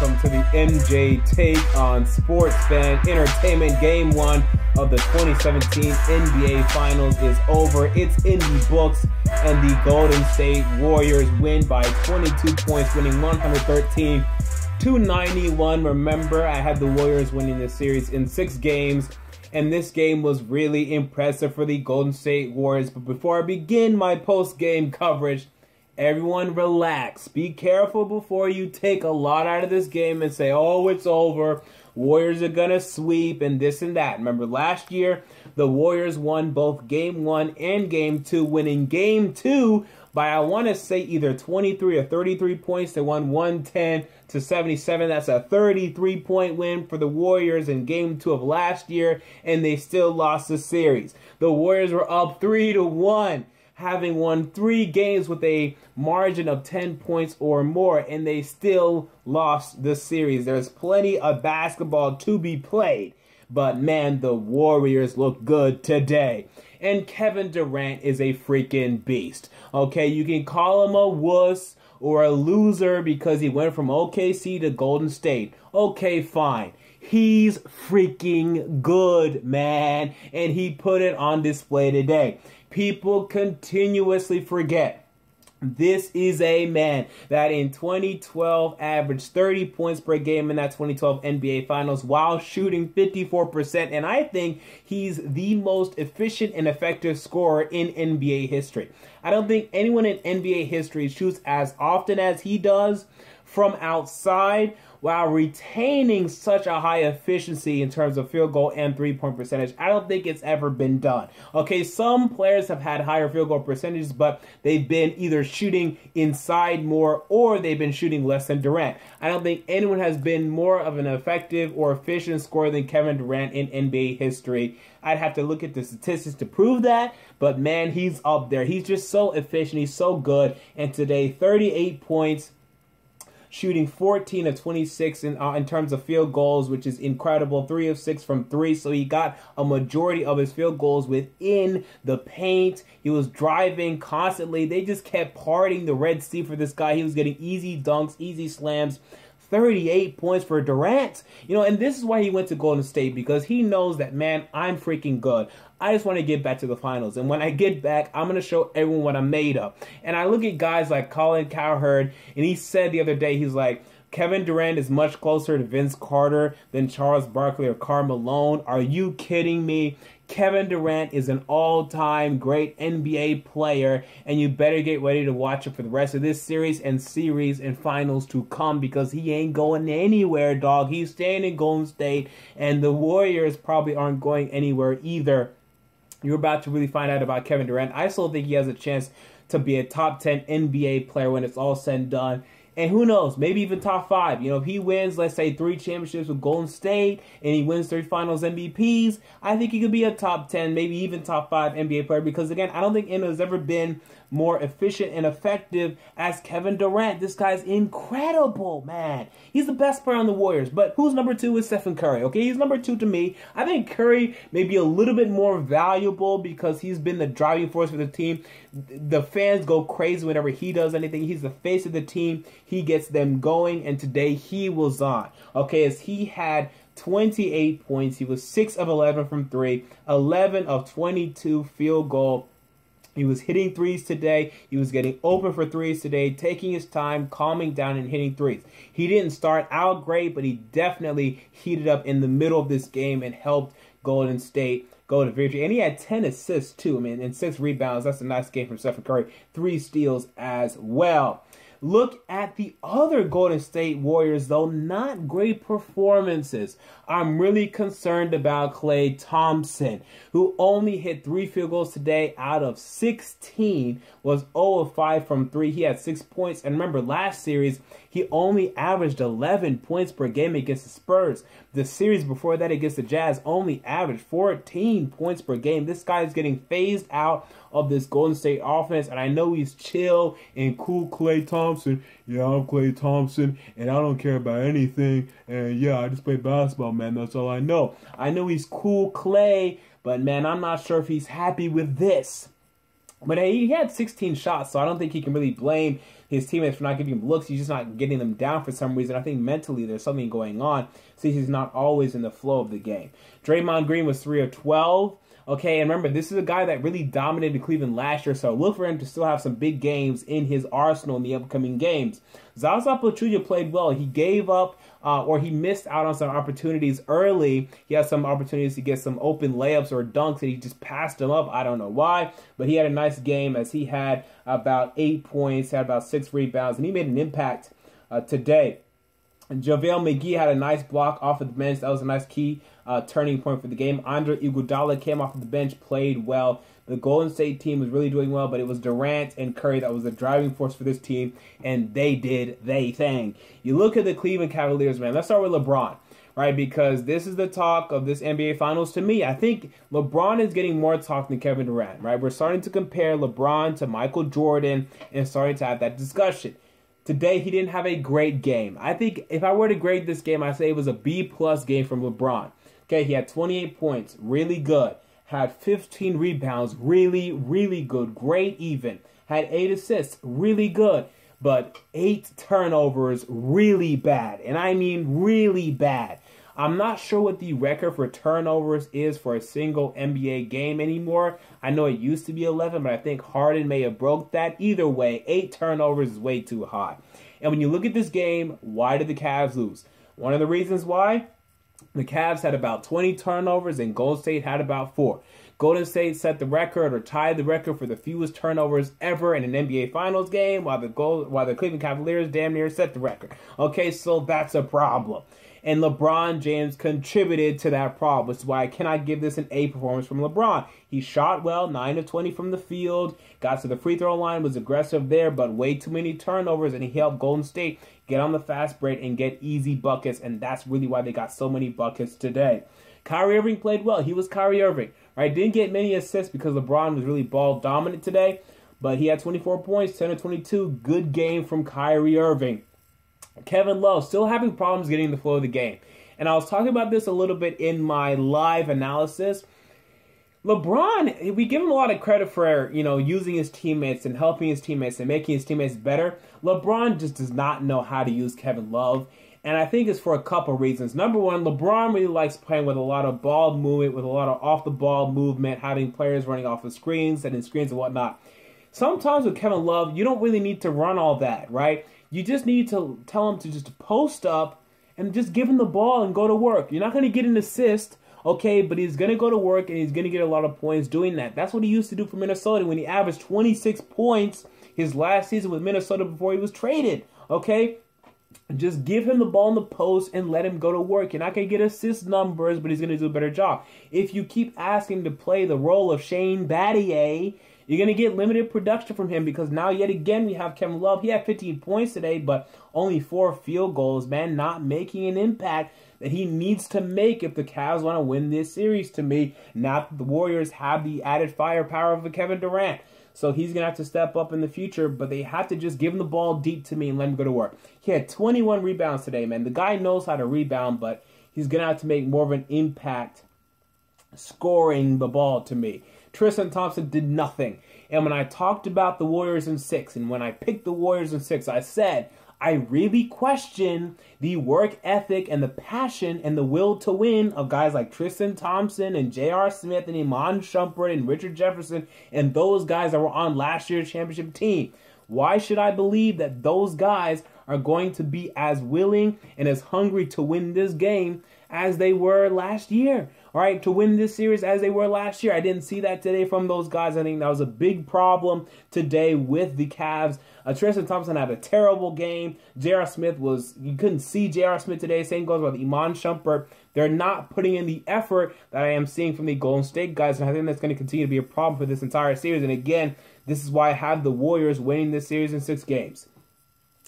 welcome to the MJ Take on Sports Fan Entertainment. Game 1 of the 2017 NBA Finals is over. It's in the books, and the Golden State Warriors win by 22 points, winning 113-91. Remember, I had the Warriors winning this series in 6 games, and this game was really impressive for the Golden State Warriors. But before I begin my post-game coverage, everyone relax. Be careful before you take a lot out of this game and say, oh, it's over. Warriors are going to sweep and this and that. Remember, last year, the Warriors won both Game 1 and Game 2, winning Game 2 by, I want to say, either 23 or 33 points. They won 110-77. That's a 33-point win for the Warriors in Game 2 of last year, and they still lost the series. The Warriors were up 3-1. Having won 3 games with a margin of 10 points or more, and they still lost the series. There's plenty of basketball to be played, but man, the Warriors look good today. And Kevin Durant is a freaking beast. Okay, you can call him a wuss or a loser because he went from OKC to Golden State. Okay, fine. He's freaking good, man, and he put it on display today. People continuously forget this is a man that in 2012 averaged 30 points per game in that 2012 NBA Finals while shooting 54%. And I think he's the most efficient and effective scorer in NBA history. I don't think anyone in NBA history shoots as often as he does from outside while retaining such a high efficiency in terms of field goal and three-point percentage. I don't think it's ever been done. Okay, some players have had higher field goal percentages, but they've been either shooting inside more or they've been shooting less than Durant. I don't think anyone has been more of an effective or efficient scorer than Kevin Durant in NBA history. I'd have to look at the statistics to prove that, but man, he's up there. He's just so efficient. He's so good. And today, 38 points, shooting 14 of 26 in terms of field goals, which is incredible. 3 of 6 from 3, so he got a majority of his field goals within the paint. He was driving constantly. They just kept partying the Red Sea for this guy. He was getting easy dunks, easy slams. 38 points for Durant. You know, and this is why he went to Golden State, because he knows that, man, I'm freaking good. I just want to get back to the finals. And when I get back, I'm going to show everyone what I'm made of. And I look at guys like Colin Cowherd, and he said the other day, he's like, Kevin Durant is much closer to Vince Carter than Charles Barkley or Karl Malone. Are you kidding me? Kevin Durant is an all-time great NBA player, and you better get ready to watch it for the rest of this series and finals to come, because he ain't going anywhere, dog. He's staying in Golden State, and the Warriors probably aren't going anywhere either. You're about to really find out about Kevin Durant. I still think he has a chance to be a top 10 NBA player when it's all said and done. And who knows, maybe even top 5. You know, if he wins, let's say, 3 championships with Golden State and he wins 3 finals MVPs, I think he could be a top 10, maybe even top 5 NBA player. Because, again, I don't think anyone has ever been more efficient and effective as Kevin Durant. This guy's incredible, man. He's the best player on the Warriors. But who's number 2 is Stephen Curry, okay? He's number 2 to me. I think Curry may be a little bit more valuable because he's been the driving force for the team. The fans go crazy whenever he does anything. He's the face of the team. He gets them going, and today he was on. Okay, as he had 28 points. He was 6 of 11 from 3, 11 of 22 field goal. He was hitting threes today. He was getting open for threes today, taking his time, calming down, and hitting threes. He didn't start out great, but he definitely heated up in the middle of this game and helped Golden State go to victory. And he had 10 assists, too, I mean, and 6 rebounds. That's a nice game from Stephen Curry. 3 steals as well. Look at the other Golden State Warriors, though. Not great performances. I'm really concerned about Klay Thompson, who only hit 3 field goals today out of 16, was 0 of 5 from 3. He had 6 points. And remember, last series, he only averaged 11 points per game against the Spurs. The series before that against the Jazz only averaged 14 points per game. This guy is getting phased out of this Golden State offense, and I know he's chill and cool. Klay Thompson, yeah, I'm Klay Thompson, and I don't care about anything, and yeah, I just play basketball, man, that's all I know. I know he's cool Klay, but man, I'm not sure if he's happy with this. But hey, he had 16 shots, so I don't think he can really blame his teammates for not giving him looks. He's just not getting them down for some reason. I think mentally there's something going on, so he's not always in the flow of the game. Draymond Green was 3 of 12. Okay, and remember, this is a guy that really dominated Cleveland last year, so look for him to still have some big games in his arsenal in the upcoming games. Zaza Pachulia played well. He gave up, or he missed out on some opportunities early. He had some opportunities to get some open layups or dunks, and he just passed them up. I don't know why, but he had a nice game as he had about 8 points, had about 6 rebounds, and he made an impact today. And JaVale McGee had a nice block off of the bench. That was a nice key turning point for the game. Andre Iguodala came off of the bench, played well. The Golden State team was really doing well, but it was Durant and Curry that was the driving force for this team, and they did they thing. You look at the Cleveland Cavaliers, man. Let's start with LeBron, right? Because this is the talk of this NBA Finals to me. I think LeBron is getting more talk than Kevin Durant, right? We're starting to compare LeBron to Michael Jordan and starting to have that discussion. Today, he didn't have a great game. I think if I were to grade this game, I'd say it was a B-plus game from LeBron. Okay, he had 28 points, really good. Had 15 rebounds, really, really good. Great even. Had 8 assists, really good. But 8 turnovers, really bad. And I mean really bad. I'm not sure what the record for turnovers is for a single NBA game anymore. I know it used to be 11, but I think Harden may have broke that. Either way, 8 turnovers is way too high. And when you look at this game, why did the Cavs lose? One of the reasons why, the Cavs had about 20 turnovers and Golden State had about 4. Golden State set the record or tied the record for the fewest turnovers ever in an NBA Finals game, while the Cleveland Cavaliers damn near set the record. Okay, so that's a problem. And LeBron James contributed to that problem, which is why I cannot give this an A performance from LeBron. He shot well, 9 of 20 from the field, got to the free throw line, was aggressive there, but way too many turnovers, and he helped Golden State get on the fast break and get easy buckets, and that's really why they got so many buckets today. Kyrie Irving played well. He was Kyrie Irving, right? Didn't get many assists because LeBron was really ball dominant today, but he had 24 points, 10 of 22. Good game from Kyrie Irving. Kevin Love still having problems getting the flow of the game. And I was talking about this a little bit in my live analysis. LeBron, we give him a lot of credit for, using his teammates and helping his teammates and making his teammates better. LeBron just does not know how to use Kevin Love. And I think it's for a couple reasons. Number one, LeBron really likes playing with a lot of ball movement, with a lot of off-the-ball movement, having players running off of screens, setting screens and whatnot. Sometimes with Kevin Love, you don't really need to run all that, right? You just need to tell him to just post up and just give him the ball and go to work. You're not going to get an assist, okay, but he's going to go to work and he's going to get a lot of points doing that. That's what he used to do for Minnesota when he averaged 26 points his last season with Minnesota before he was traded, okay? Just give him the ball in the post and let him go to work. You're not going to get assist numbers, but he's going to do a better job. If you keep asking him to play the role of Shane Battier, you're going to get limited production from him because now, yet again, we have Kevin Love. He had 15 points today, but only 4 field goals, man, not making an impact that he needs to make if the Cavs want to win this series to me. Not that the Warriors have the added firepower of a Kevin Durant. So he's going to have to step up in the future, but they have to just give him the ball deep to me and let him go to work. He had 21 rebounds today, man. The guy knows how to rebound, but he's going to have to make more of an impact scoring the ball to me. Tristan Thompson did nothing. And when I talked about the Warriors in 6, and when I picked the Warriors in 6, I said, I really question the work ethic and the passion and the will to win of guys like Tristan Thompson and J.R. Smith and Iman Shumpert and Richard Jefferson and those guys that were on last year's championship team. Why should I believe that those guys are going to be as willing and as hungry to win this game as they were last year? All right, to win this series as they were last year. I didn't see that today from those guys. I think that was a big problem today with the Cavs. Tristan Thompson had a terrible game. J.R. Smith you couldn't see J.R. Smith today. Same goes with Iman Shumpert. They're not putting in the effort that I am seeing from the Golden State guys, and I think that's going to continue to be a problem for this entire series. And again, this is why I have the Warriors winning this series in 6 games.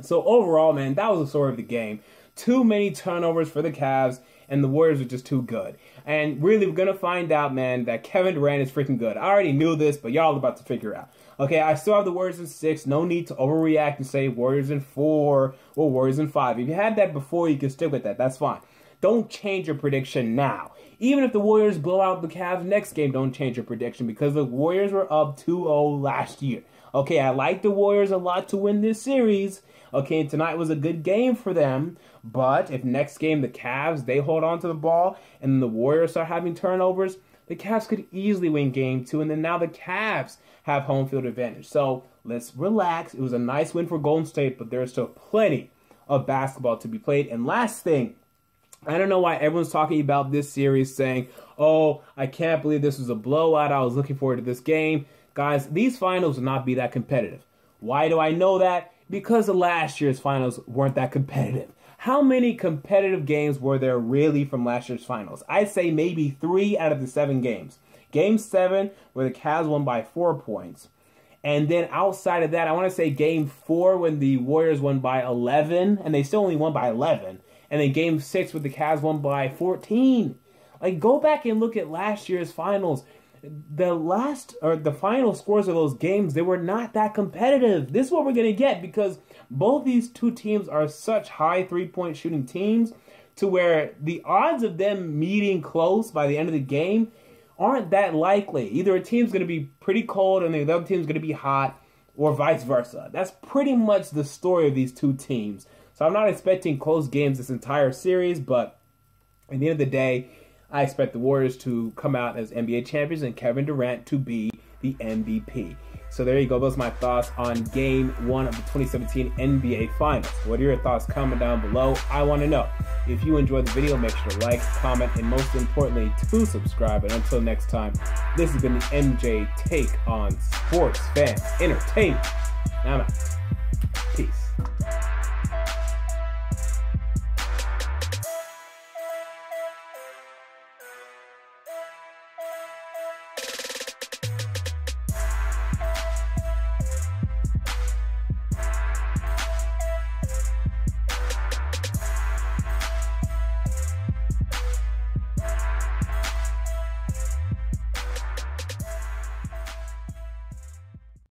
So overall, man, that was the story of the game. Too many turnovers for the Cavs, and the Warriors are just too good. And really, we're going to find out, man, that Kevin Durant is freaking good. I already knew this, but y'all are about to figure it out. Okay, I still have the Warriors in 6. No need to overreact and say Warriors in 4 or Warriors in 5. If you had that before, you can stick with that. That's fine. don't change your prediction now. Even if the Warriors blow out the Cavs next game, don't change your prediction because the Warriors were up 2-0 last year. Okay, I like the Warriors a lot to win this series. Okay, tonight was a good game for them. But if next game the Cavs, they hold on to the ball and the Warriors start having turnovers, the Cavs could easily win game 2. And then now the Cavs have home field advantage. So let's relax. It was a nice win for Golden State, but there's still plenty of basketball to be played. And last thing, I don't know why everyone's talking about this series saying, oh, I can't believe this was a blowout. I was looking forward to this game. Guys, these finals will not be that competitive. Why do I know that? Because the last year's finals weren't that competitive. How many competitive games were there really from last year's finals? I'd say maybe 3 out of the 7 games. Game 7, where the Cavs won by 4 points. And then outside of that, I want to say Game 4, when the Warriors won by 11, and they still only won by 11. And then Game 6, where the Cavs won by 14. Like, go back and look at last year's finals. The final scores of those games, they were not that competitive. This is what we're going to get because both these two teams are such high three-point shooting teams to where the odds of them meeting close by the end of the game aren't that likely. Either a team's going to be pretty cold and the other team's going to be hot, or vice versa. That's pretty much the story of these two teams. So I'm not expecting close games this entire series, but at the end of the day, I expect the Warriors to come out as NBA champions and Kevin Durant to be the MVP. So there you go. Those are my thoughts on Game 1 of the 2017 NBA Finals. What are your thoughts? Comment down below. I want to know. If you enjoyed the video, make sure to like, comment, and most importantly, to subscribe. And until next time, this has been the MJ Take on Sports Fan Entertainment. I'm out.